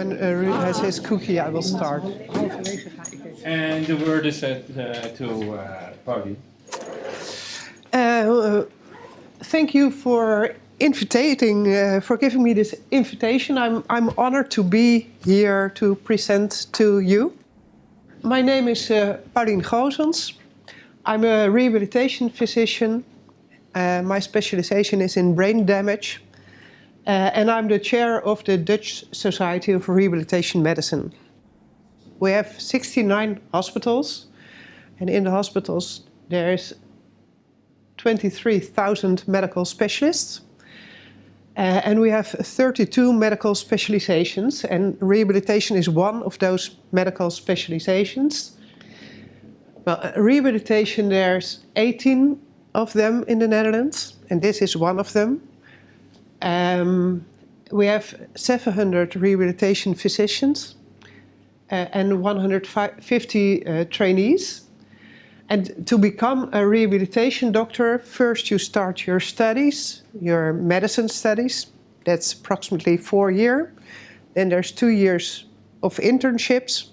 when has his cookie, I will start. And the word is to Paulien. Thank you for for giving me this invitation. I'm honored to be here to present to you. My name is Paulien Goossens. I'm a rehabilitation physician. My specialization is in brain damage. And I'm the chair of the Dutch Society of Rehabilitation Medicine. We have 69 hospitals, and in the hospitals there's 23,000 medical specialists. And we have 32 medical specializations, and rehabilitation is one of those medical specializations. Well, rehabilitation, there's 18 of them in the Netherlands, and this is one of them. We have 700 rehabilitation physicians and 150 trainees. And to become a rehabilitation doctor, first you start your studies, your medicine studies. That's approximately 4 years. Then there's 2 years of internships,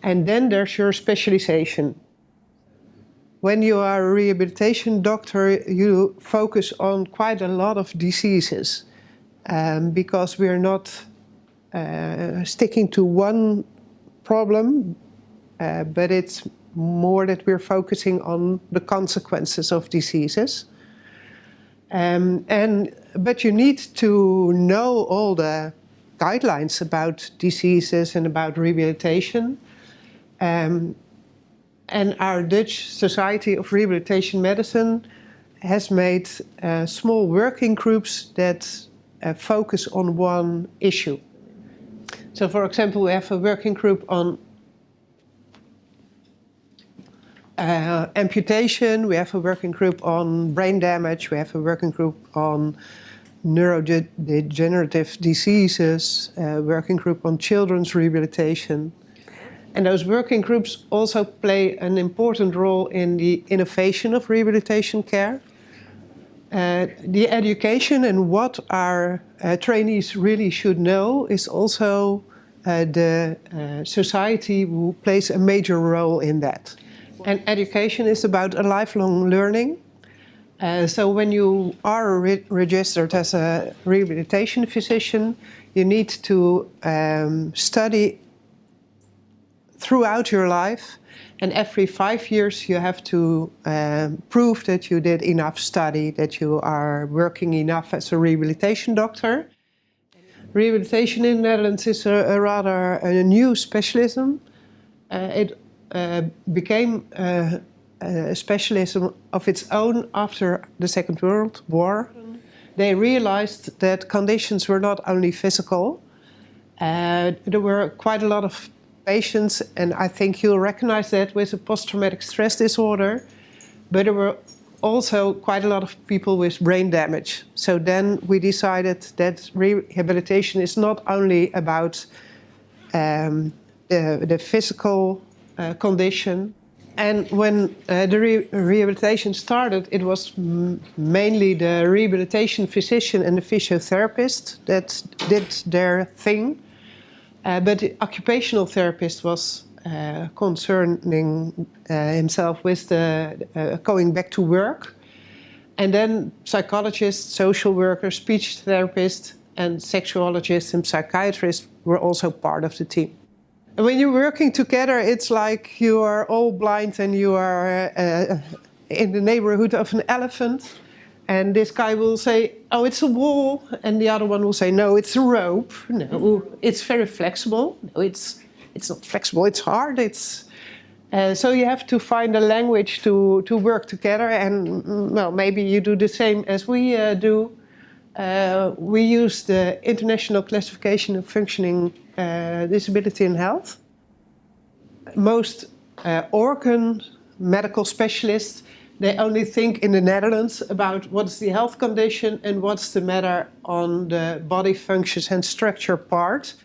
and then there's your specialization. When you are a rehabilitation doctor, you focus on quite a lot of diseases because we're not sticking to one problem, but it's more that we're focusing on the consequences of diseases. But you need to know all the guidelines about diseases and about rehabilitation. And our Dutch Society of Rehabilitation Medicine has made small working groups that focus on one issue. So, for example, we have a working group on amputation, we have a working group on brain damage, we have a working group on neurodegenerative diseases, a working group on children's rehabilitation. And those working groups also play an important role in the innovation of rehabilitation care. The education and what our trainees really should know is also the society who plays a major role in that. And education is about a lifelong learning. So when you are registered as a rehabilitation physician, you need to study throughout your life, and every 5 years you have to prove that you did enough study, that you are working enough as a rehabilitation doctor. Rehabilitation in the Netherlands is a rather new specialism. It became a specialism of its own after the Second World War. They realized that conditions were not only physical. There were quite a lot of patients, and I think you'll recognize that, with a post-traumatic stress disorder, but there were also quite a lot of people with brain damage. So then we decided that rehabilitation is not only about the physical condition. And when the rehabilitation started, it was mainly the rehabilitation physician and the physiotherapist that did their thing. But the occupational therapist was concerning himself with going back to work. And then psychologists, social workers, speech therapists, and sexuologists and psychiatrists were also part of the team. And when you're working together, it's like you are all blind and you are in the neighborhood of an elephant. And this guy will say, oh, it's a wall. And the other one will say, no, it's a rope. No, it's very flexible. No, it's not flexible, it's hard. So you have to find a language to work together. And, well, maybe you do the same as we do. We use the International Classification of Functioning Disability and Health. Most organ medical specialists, they only think in the Netherlands about what's the health condition and what's the matter on the body functions and structure part.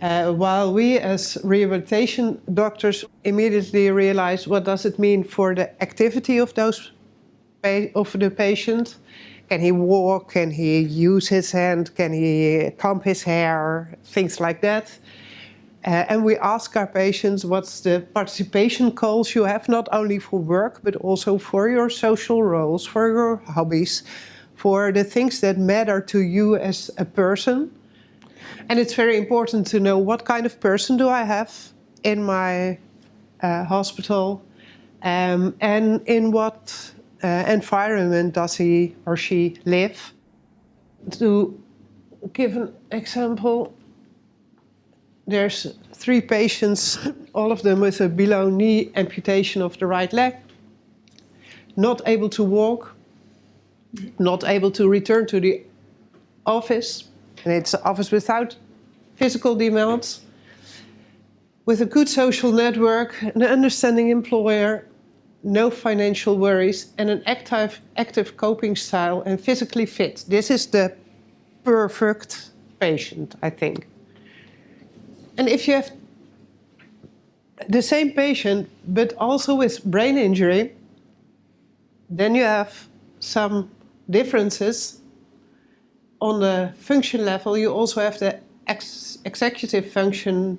While we as rehabilitation doctors immediately realize what does it mean for the activity of the patient. Can he walk? Can he use his hand? Can he comb his hair? Things like that. And we ask our patients what's the participation goals you have, not only for work, but also for your social roles, for your hobbies, for the things that matter to you as a person. And it's very important to know what kind of person do I have in my hospital, and in what environment does he or she live. To give an example, there's 3 patients, all of them with a below knee amputation of the right leg, not able to walk, not able to return to the office, and it's an office without physical demands, with a good social network, an understanding employer, no financial worries, and an active coping style and physically fit. This is the perfect patient, I think. And if you have the same patient, but also with brain injury, then you have some differences. On the function level, you also have the executive function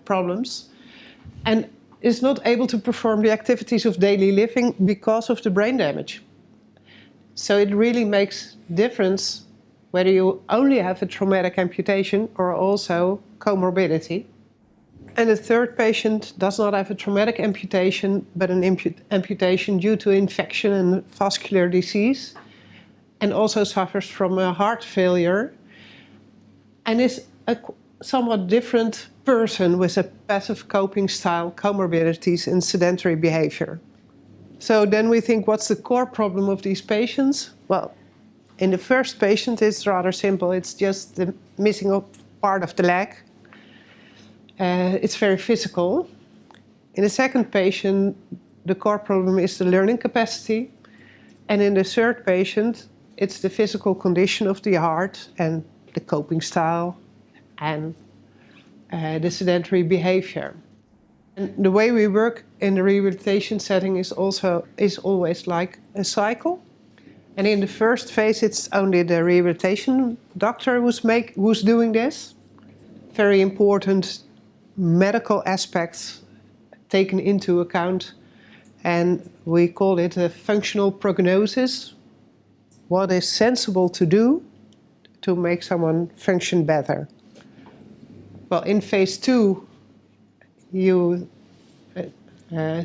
problems, and is not able to perform the activities of daily living because of the brain damage. So it really makes difference whether you only have a traumatic amputation or also comorbidity. And the third patient does not have a traumatic amputation, but an amputation due to infection and vascular disease, and also suffers from a heart failure, and is a somewhat different person with a passive coping style, comorbidities, and sedentary behavior. So then we think, what's the core problem of these patients? Well, in the first patient, it's rather simple. It's just the missing of part of the leg. It's very physical. In the second patient, the core problem is the learning capacity. And in the third patient, it's the physical condition of the heart and the coping style and the sedentary behavior. And the way we work in the rehabilitation setting is always like a cycle. And in the first phase, it's only the rehabilitation doctor who's doing this. Very important medical aspects taken into account, and we call it a functional prognosis. What is sensible to do to make someone function better? Well, in phase 2, you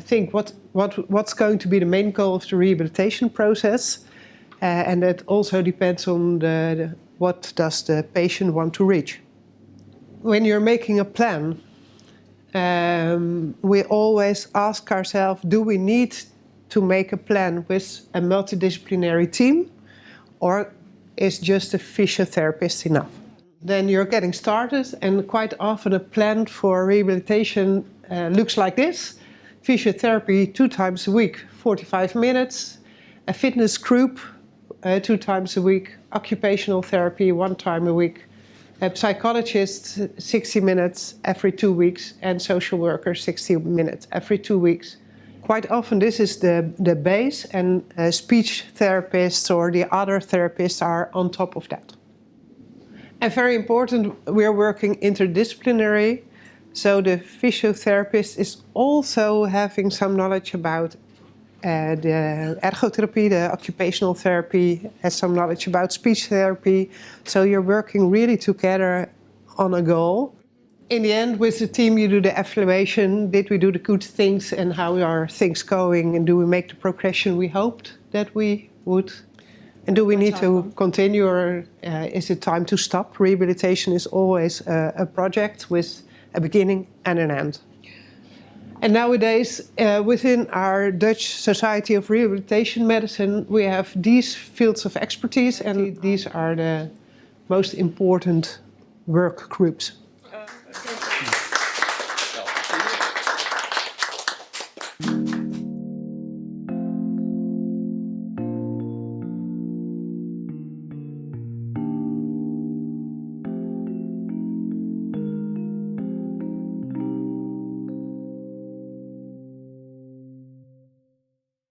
think what's going to be the main goal of the rehabilitation process, and that also depends on what does the patient want to reach. When you're making a plan, we always ask ourselves, do we need to make a plan with a multidisciplinary team, or is just a physiotherapist enough? Then you're getting started, and quite often a plan for rehabilitation looks like this. Physiotherapy 2 times a week, 45 minutes. A fitness group 2 times a week. Occupational therapy 1 time a week. A psychologist 60 minutes every 2 weeks, and social worker 60 minutes every 2 weeks. Quite often this is the base, and speech therapists or the other therapists are on top of that. And very important, we are working interdisciplinary, so the physiotherapist is also having some knowledge about the ergotherapy, the occupational therapy, has some knowledge about speech therapy. So you're working really together on a goal. In the end, with the team, you do the evaluation. Did we do the good things, and how are things going? And do we make the progression we hoped that we would? And do we need to continue, or is it time to stop? Rehabilitation is always a project with a beginning and an end. And nowadays, within our Dutch Society of Rehabilitation Medicine, we have these fields of expertise, and these are the most important work groups.